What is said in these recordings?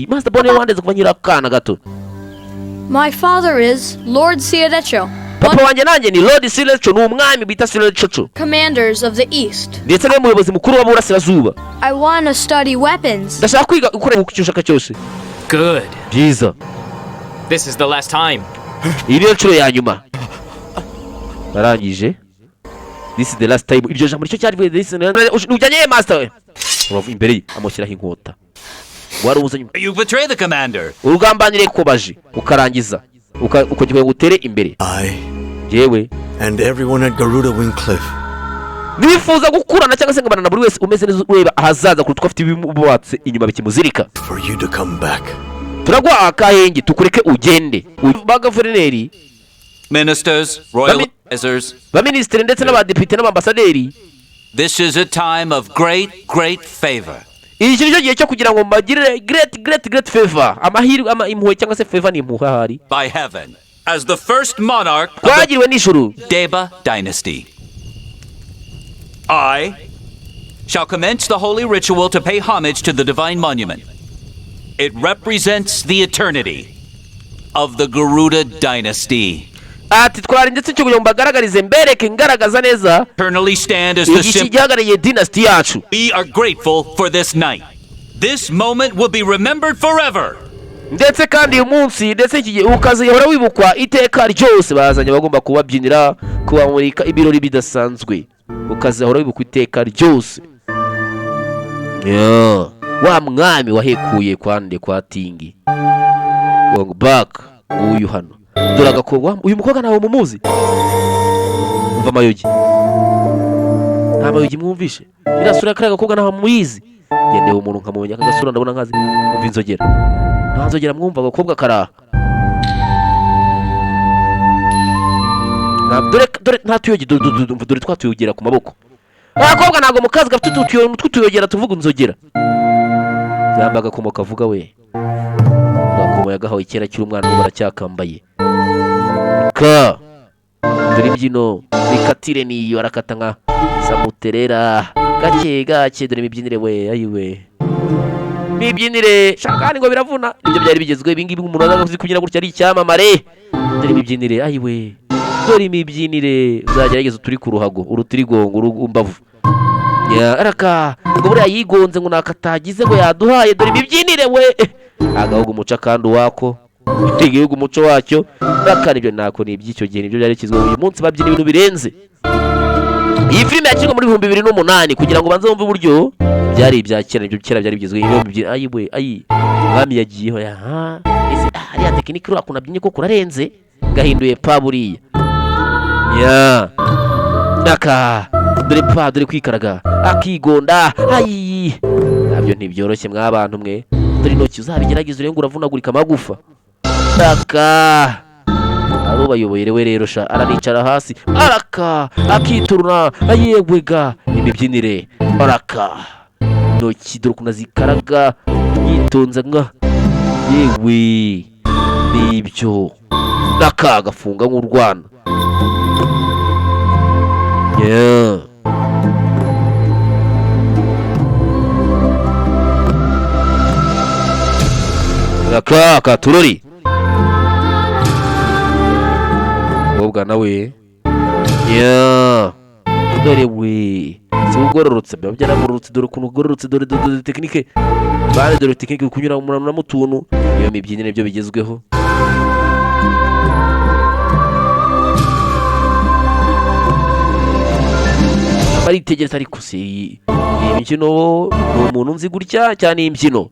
Master Bone wandeze kuva nyira kana gato. My father is Lord Siadecho, Papa wanjye nanjye ni Lord Silecho, ni umwami bita Silecho. commanders of the East. Ndetse ni umuyobozi mukuru w'aburasirazuba. I want to study weapons. Ndashaka kwiga gukora icyo ushaka cyose. Good. Byiza. This is the last time. Iyi niyo nshuro ya nyuma. Barangije. This is the last time. Ibyo jambo nicyo cyari ujyanye master we. Uravu imbere amushyiraho inkota. Wari uzanye. You betray the commander. Urugambanire kubaje ukarangiza. Ukongera gutere imbere. Yewe and everyone at Garuda Wing Cliff. Nifuza gukurana cyangwa se ngabana na buri wese umeze neza ureba ahazaza kuko afite ibimubatse inyuma bikimuzirika. For you to come back. Turagwa akahenge tukureke ugende. Bagaverineri, Ministers, royal advisors, baministeri ndetse n'abadepite n'abambasaderi. This is a time of great favor. Iki nicyo gihe cyo kugira ngo mbagirire great favor. Amahirwe impuhwe cyangwa se favor ni impuhwe hari. By heaven, as the first monarch of Twagiriwe n'ijuru. the Deba dynasty. I shall commence the holy ritual to pay homage to the divine monument. It represents the eternity of the Garuda dynasty. Ati twari ndetse cyo kugira ngo mbagaragarize mbereke ngaragaza neza. Eternally stand as the symbol dynasty yacu. We are grateful for this night. This moment will be remembered forever. Ndetse kandi uyu munsi ndetse iki gihe ukazihora wibukwa iteka ryose bazanye bagomba kubabyinira kubamurika ibirori bidasanzwe. Ukazihora wibukwa iteka ryose. Wa mwami wahekuye kwande kwa Tingi. Wong back uyu hano. Duraga ko uyu mukobwa nawe mumuzi. Umva Mayogi. Nta Mayogi mwumvishe. Irasura karaga kobwa nawe muyizi. Yende umuntu nkamubonye akagasura ndabona nkazi umva inzogera. Nta nzogera mwumva agakobwa karaha. Dore nta tuyogi dore twatuyogera ku maboko. Akobwa nago mukazi gafite tutuyogera tuvuga inzogera. Yambaga komoka avuga we. Gakomo yagahawe kera kiri umwana baracyakambaye. Ka dore imbyino bikatire niyo arakata nka samuterera gake dore imibyinire we ayiwe imibyinire shakani ngo biravuna ibyo byari bigezwe ibingibi umuntu azavuze kugira gutya ari icyamamare dore imibyinire ayiwe dore imibyinire uzagerageza turi ku ruhago urutirigongo urumbavu ya araka ngo buriya yigonze ngo nakatagize ngo yaduhaye dore imibyinire we agahugu umuca kandi wako igihugu umuco wacyo bakana ibyo nako ni iby'icyo gihe nibyo byari kizwe uyu munsi babyina ibintu birenze. Iyi filime yakirwa muri 2008 kugira ngo banze bumve uburyo byari ibya kera nibyo kera byari bigezwe ibyo bibyina ayiwe mwami yagiyeho ya ese ari tekinike ro akuna byinye ko kurarenze gahinduye pa buriya ya naka dore kwikaraga akigonda nabyo ntibyoroshye mwabantu mwe dore intoki uzabigerageza urenga uravunagurika amagufa naka arubayoboye rewe rero sha aranicara hasi araka akituruna ayegwega imibyinire araka intoki dore kunazikaraga yitonza nka yewe nibyo naka gafunga nk'urwana yeah. Naka turori Bobwa nawe yeah dore we si ugororotse bya byaramurutse dore kuntu ugororotse dore technique bane dore technique kunyura mu na mutuntu iyo mibyinire nibyo bigezweho bari tegereza ariko si imikino umuntu nzi gutya cyane imbyino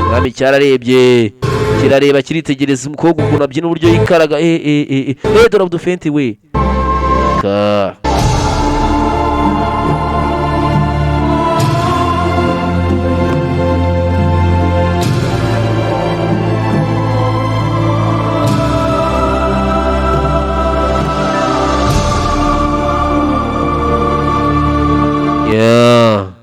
Mwami cyararebye kirareba kiritegereza umukobwa ukuntu abyina uburyo yikaraga dore abdufenti we ka yeah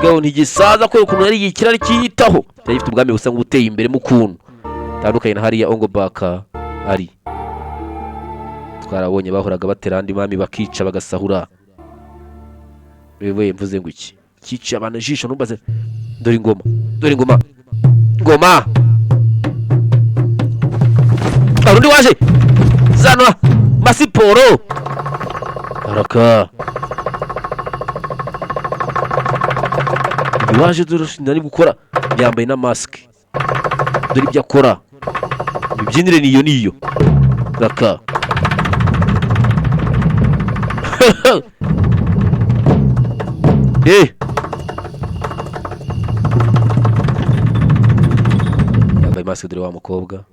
gaho ntigisaza ko ukuntu ari ikirari kiyitaho cyafite ubwami busa nk'ubuteye imbere mu kuntu tandukanye na hariya Ongo Baka ari twarabonye bahoraga batera andi mami bakica bagasahura. Wewe mvuze ngo iki kica abantu ijisho numbaze. Dore ingoma ngoma arundi waje zana masiporo haraka waje dore nari gukora yambaye na mask. Dore ibyo akora imibyinire niyo raka yambaye mask dore wa mukobwa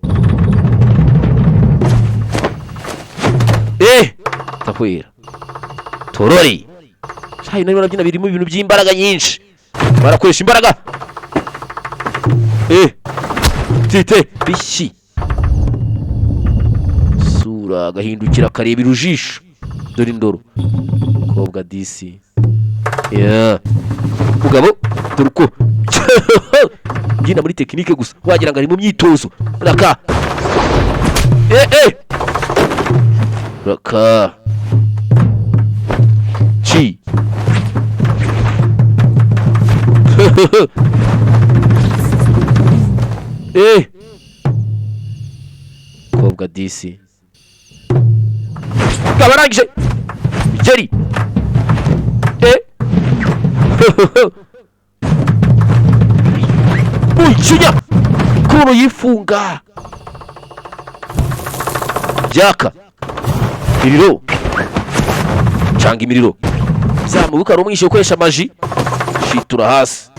takwira torori shayi nari barabyina birimo ibintu by'imbaraga nyinshi barakoresha imbaraga tite bishi sura agahindukira akareba irujisho. Dore indoro kobwa disi mugabo dore uko byina muri tekinike gusa wagira ngo ari mu myitozo raka raka chi kobwa disi kabarangije Jerry Uchinya kuno yifunga Jaka Imiriro Changa imiriro Zamubuka rumwishe ukoresha maji Shitura hasi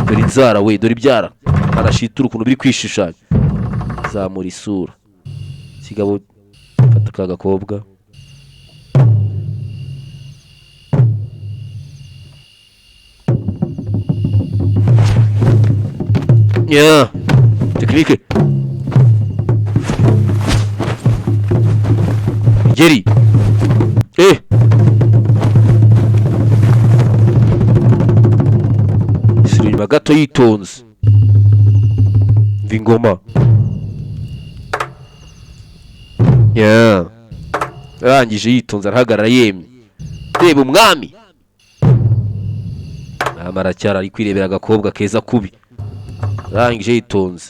Dore inzara we dore ibyara arashitura ukuntu biri kwishishanya zamura isura kigabo fata kagakobwa tekinike Jerry sirima gato yitonze Vingoma arangije yitonze arahagarara yemye reba umwami amaracyara ari kwirebera agakobwa keza kubi arangije yitonze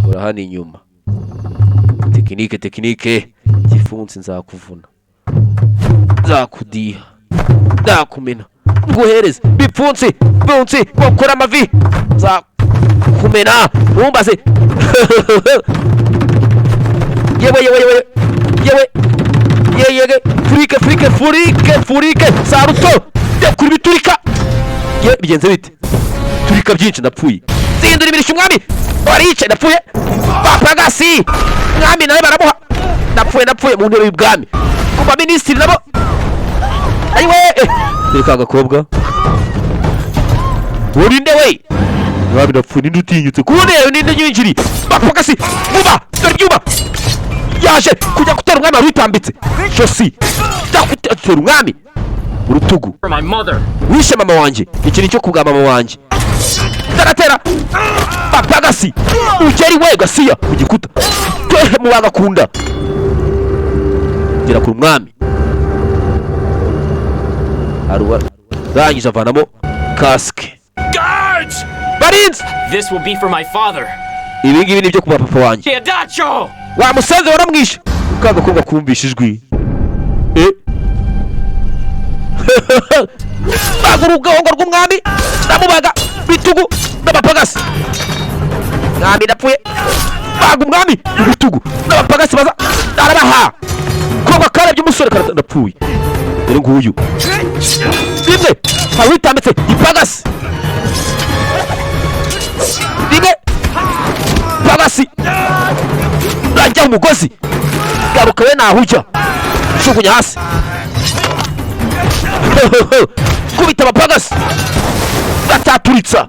urahana inyuma tekinike gifunze nzakuvuna nzakudiha ndakumena nguhereze bipfunse gukora amavi nzakumena umbaze yewe furike saruto kuri biturika bigenze bite turika byinshi ndapfuye zindura imirisha umwami wariyicaye ndapfuye bapagasi mwami nawe baramuha ndapfuye mu ntebe y'ubwami kuba minisitiri nabo ayiwe reka agakobwa urinde we mwami ndapfuye ninde utinyutse kubonera ninde nyinjiri bapagasi vuba dore ibyuma yaje kujya gutera umwami wari witambitse josi gutera umwami urutugu wishe mama wanjye iki ni cyo kubwa mama wanjye taratera bapagasi ugeri we gasiya ku gikuta twehe mu bagakunda gera ku mwami aruwa rangije avanamo kaske Guards! barinzi This will be for my father. ibi ngibi ni byo kuba papa wanjye Teodacho! wa musaza waramwishe ukagakobwa kumvisha ijwi bagura ubwongo rw'umwami ndamubaga bitugu n'abapagasi mwami ndapfuye baga umwami ibitugu n'abapagasi baza arabaha koga karabye umusore karata ndapfuye dore nguyu rimwe hari witambitse ipagasi rimwe pagasi rajya umugozi garuka we naho ujya shugunya hasi kubita abapagasi gataturitsa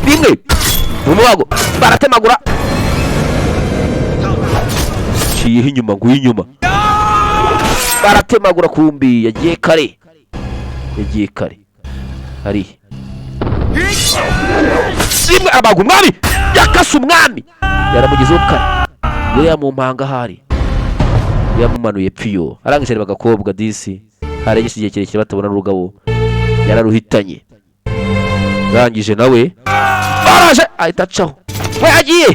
rimwe mu mubago baratemagura ciyeho inyuma nguye inyuma baratemagura kumbi yagiye kare hari rimwe abaga umwami yakase umwami yaramugezeho kare we yamumpanga ahari yamumanuye pfiyo arangije areba agakobwa disi haregese igihe kirekire batabona n'urugabo yararuhitanye arangije nawe araje ahita acaho we yagiye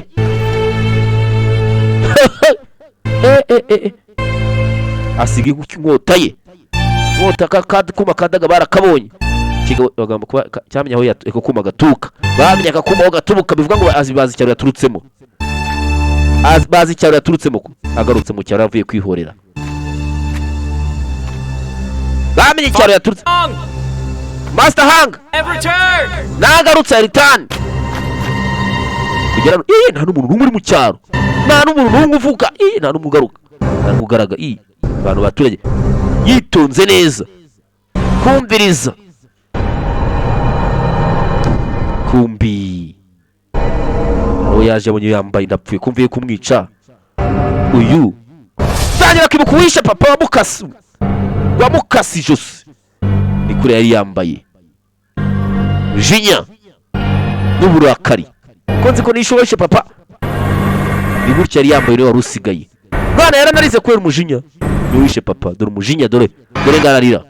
asiga inkota ye inkota kuma kandaga barakabonye bagomba kuba cyamenya aho ako kuma gaturuka bamenye akakuma aho gaturuka bivuga ngo bazi icyaro yaturutsemo bazi icyaro yaturutsemo agarutse mu cyaro avuye kwihorera bamenye icyaro yaturutse Master Hang nagarutse return kugera nta n'umuntu n'umwe uri mu cyaro nta n'umuntu n'umwe uvuga nta n'umwe ugaruka nta n'ugaraga abantu baturage yitonze neza kumviriza kumbi aho yaje abonye yambaye ndapfuye kumviye kumwica uyu tangira kwibuka uwishe papa wamukasi ijosi ni kure yari yambaye jinya n'uburakari ko nzi ko nishe uwishe papa ni gutya yari yambaye niwe wari usigaye mwana yaranarize kubera umujinya niwe wishe papa dore umujinya dore ngararira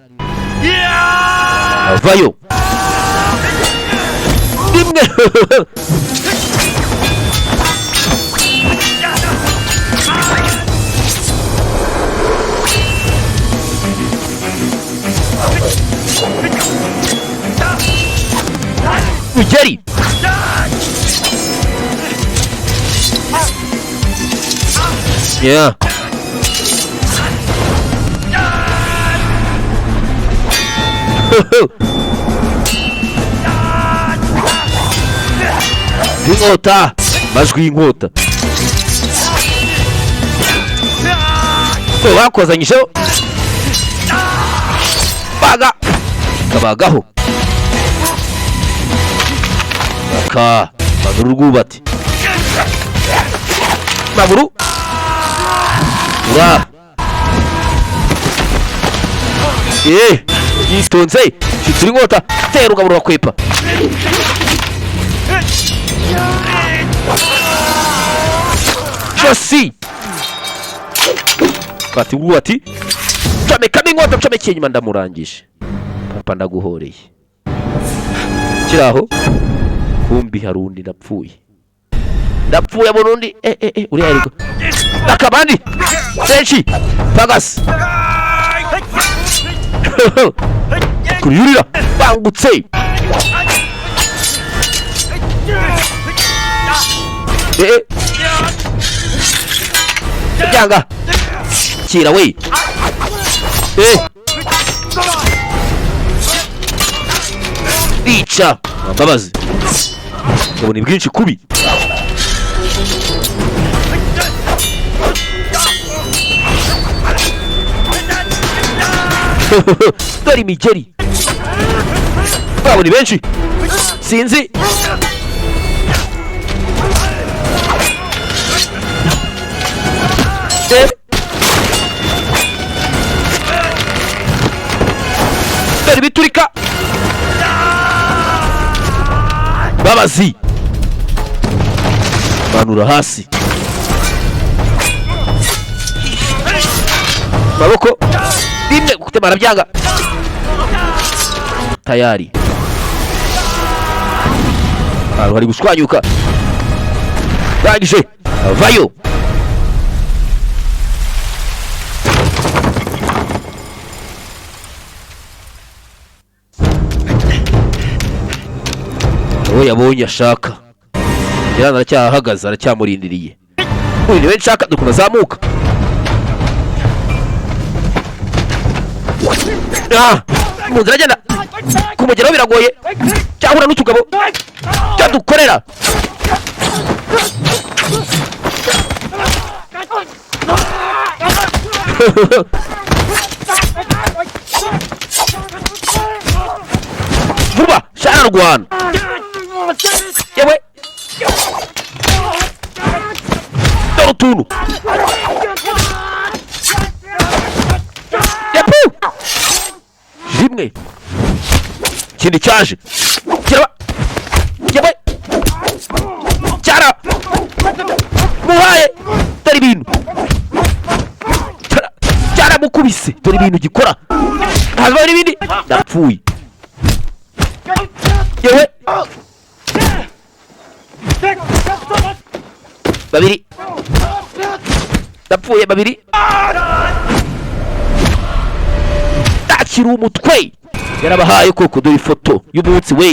avayo rimwe Ugeri yeah inkota majwi y'inkota bakozanyijeho baga kabagaho maguru rwubati maguru ura yitonze shituri inkota tera ugabura wakwepa josi bati rwubati comekamo inkota comekeye inyuma ndamurangije papa ndaguhoreye kiraho kumbi harundi ndapfuye burundi uri ariko nakabandi senshi pagasi kuriyurira bangutse byanga kira we bica mbabazi ubona bwinshi kubi dore imigeri babona benshi sinzi dore biturika babazi manura hasi maboko rimwe gutemara byanga tayari aho hari gushwanyuka rangije vayo uwo yabonye ashaka yarana aracyahagaze aracyamurindiriye uyu niwe nshaka dukuna azamuka mu nzira agenda kumugeraho biragoye cyahura n'utugabo cyadukorera vuba shana rwana yewe dore utuntu yepu rimwe ikindi cyaje kiraba se dore ibintu gikora hazabaho n'ibindi ndapfuye yewe babiri ndapfuye babiri ndakira umutwe yarabahaye koko dore ifoto y'umunsi we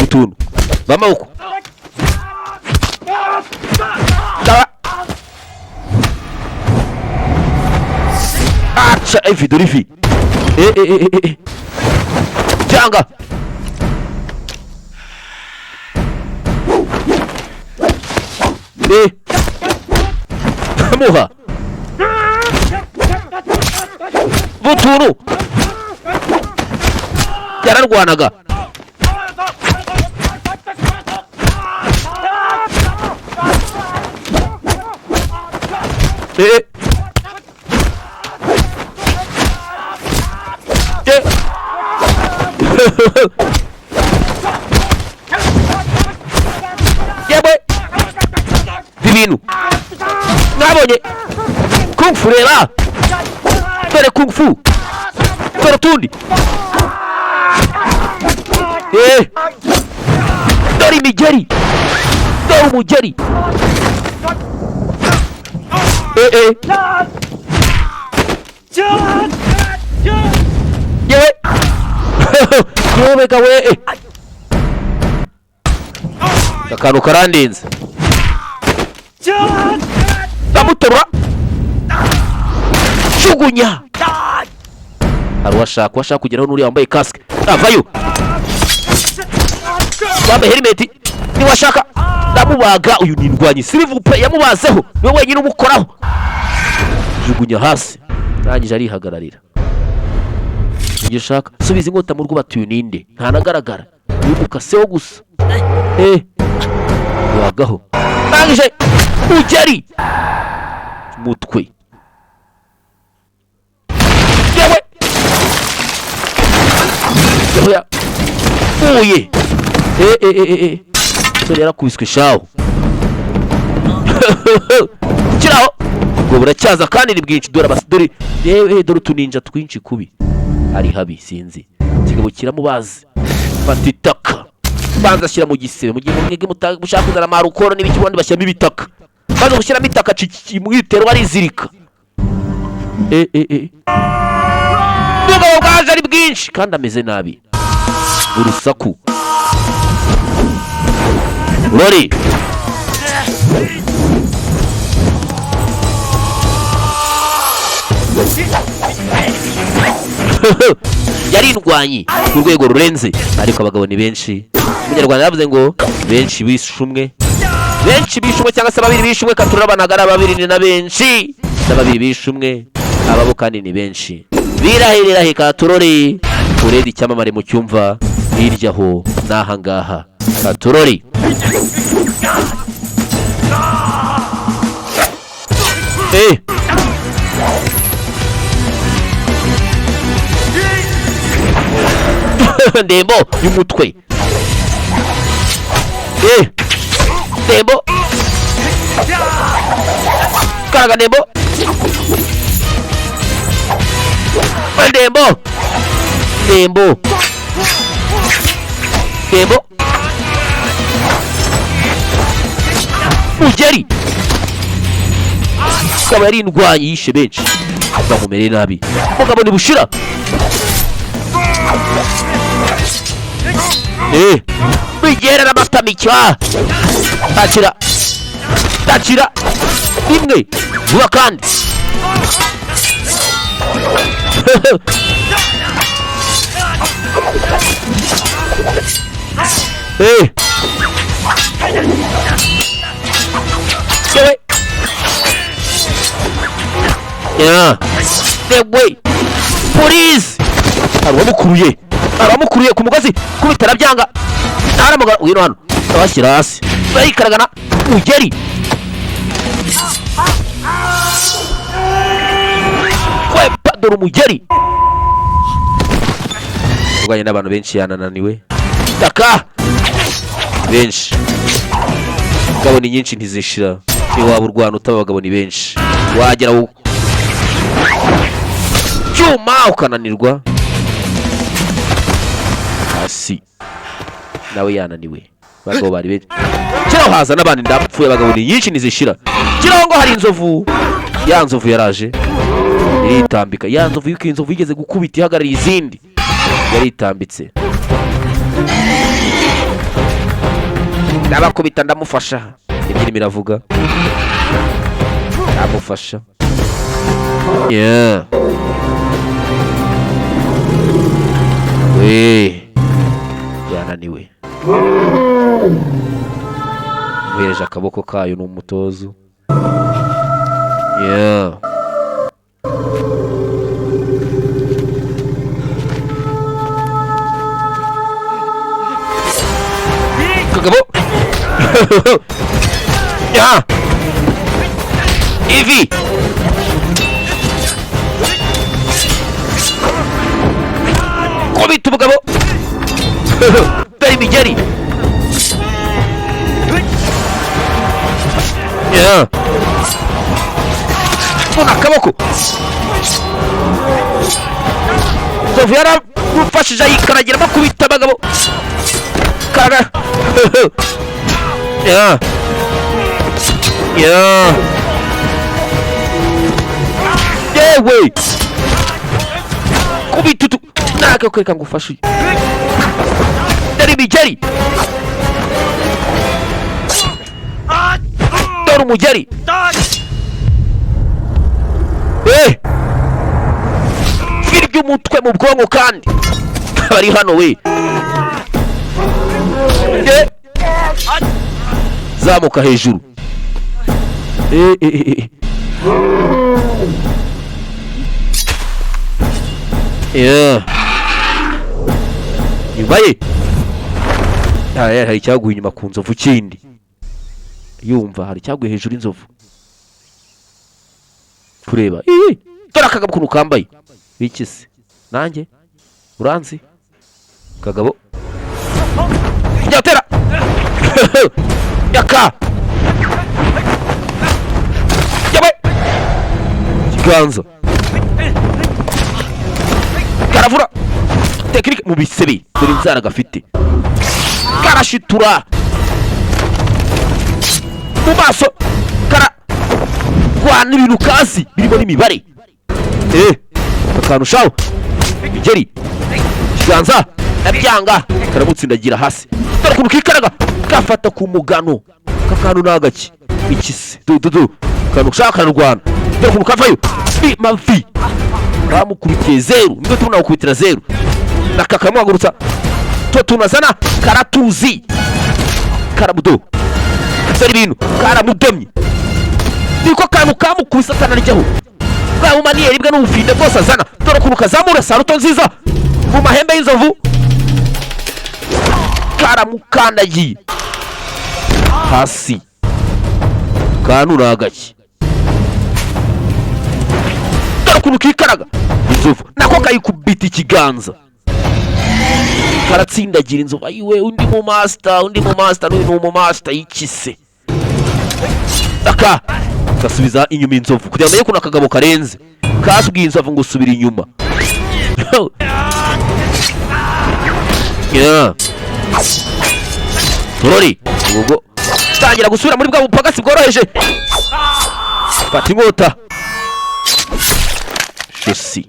utuntu bamaboko acha ivi dore ivi cyanga muha butuntu yararwanaga yewe ibintu mwabonye kung fu reba dore kung fu dore utundi dore imigeri dore umugeri yewe yobega we akantu karandinze ndamuterura jugunya hari uwashaka kugeraho n'uriya wambaye kasike avayo wambaye herimeti niwashaka ndamubaga uyu ni indwanyi sirivupe yamubazeho niwe wenyine umukoraho jugunya hasi arangije arihagararira ibyo ushaka subiza inkota mu rwubatuye ninde ntanagaragara ukaseho gusa wagaho arangije ugeri mutwe yewe yewe uye sore yarakubiswe shaho kiraho ubwo buracyaza kandi ni bwinshi dore abasidori dore utuninja twinshi kubi ari habi sinzi kigabo kiramubazi fata itaka banza ashyira mu gisebe mu gihe mwege mushaka kuzana amarukoro n'ibiki bandi bashyiramo ibitaka banza gushyiramo itaka mwitero arizirika ubwo bwaje ari bwinshi kandi ameze nabi urusaku Lori yari indwanyi ku rwego rurenze ariko abagabo ni benshi umunyarwanda yavuze ngo benshi bishumwe cyangwa se babiri bishumwe katurabanaga babiri ni na benshi n'ababiri bishumwe ababo kandi ni benshi birahirira katurori uredi cyamamare mu cyumva hirya ho naha ngaha katurori ndembo y'umutwe ndembo karaga ndembo ndembo ndembo ndembo ugeri akaba yari indwanyi yishe benshi bamumereye nabi umugabo ntibushira bigerera amatamikwa takira rimwe vuba kandi yewe yewe police aramukuruye ku mugozi kubitara byanga ntaramugara wino hano abashyira hasi bayikaragana ugeri kwepa dore umugeri urwanye n'abantu benshi yanananiwe taka benshi abagabo ni nyinshi ntizishira niyo waba urwana utaba abagabo ni benshi wagera cyuma ukananirwa hasi nawe yananiwe bagabo bari benshi kiraho haza n'abandi ndapfuye abagabo ni nyinshi nizishira kiraho ngo hari inzovu ya nzovu yaraje iritambika ya nzovu yuko inzovu igeze gukubita ihagarariye izindi yaritambitse ndabakubita ndamufasha ibyirimo iravuga ndamufasha yeah we yananiwe muhereje akaboko kayo n'umutozo yeah kagabo yeah Evie kubita umugabo dore imigeri yeah mbona akaboko nzovu yaramufashije ayikaragira bakubita abagabo karaga yeah yeah yewe kubita utu nake kwereka ngufashe dore imigeri dore umugeri firya umutwe mu bwonko kandi bari hano we zamuka hejuru nyuma ye hari icyaguye inyuma ku nzovu kindi yumva hari icyaguye hejuru y'inzovu kureba dore akagabo ukuntu kambaye bikise nanjye uranzi kagabo njyatera yaka yawe kiganza karavura tekinike mu bisebe dore inzara gafite karashitura mu maso kararwana ibintu kazi birimo n'imibare akantu shaho igeri kiganza nabyanga karamutsindagira hasi dore ukuntu kikaraga gafata ku mugano kakantu nagaki ikise du kantu ushaka kararwana dore ukuntu kavayo mavi bamukubitiye zeru nibwo tubona gukubitira zeru nakakamuhagurutsa tunazana karatuzi karamudo dore ibintu karamudomye niko kantu kamukubise atanaryaho bwa bumaniyeri bwe n'ubufinde bwose azana dore ukuntu kazamura saruto nziza mu mahembe y'inzovu karamukandagiye hasi kantu nagaki dore ukuntu kikaraga inzovu nako kayikubita ikiganza karatsindagira inzovu ayiwe undi mu master n'uyu ni umumasta y'ikise aka gasubiza inyuma inzovu kugira ngo ukuntu akagabo karenze kasubwiye inzovu ngo usubira inyuma torori ubwo tangira gusubira muri bwa bupagasi bworoheje fata inkota shosi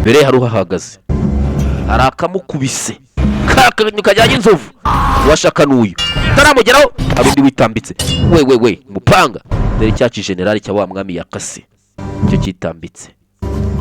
mbere hari uhahagaze hari akamukubise kakanyu kajyanye inzovu washaka n'uyu taramugeraho hari undi witambitse we mupanga dore cyaci generali cya wa mwami yakase icyo kitambitse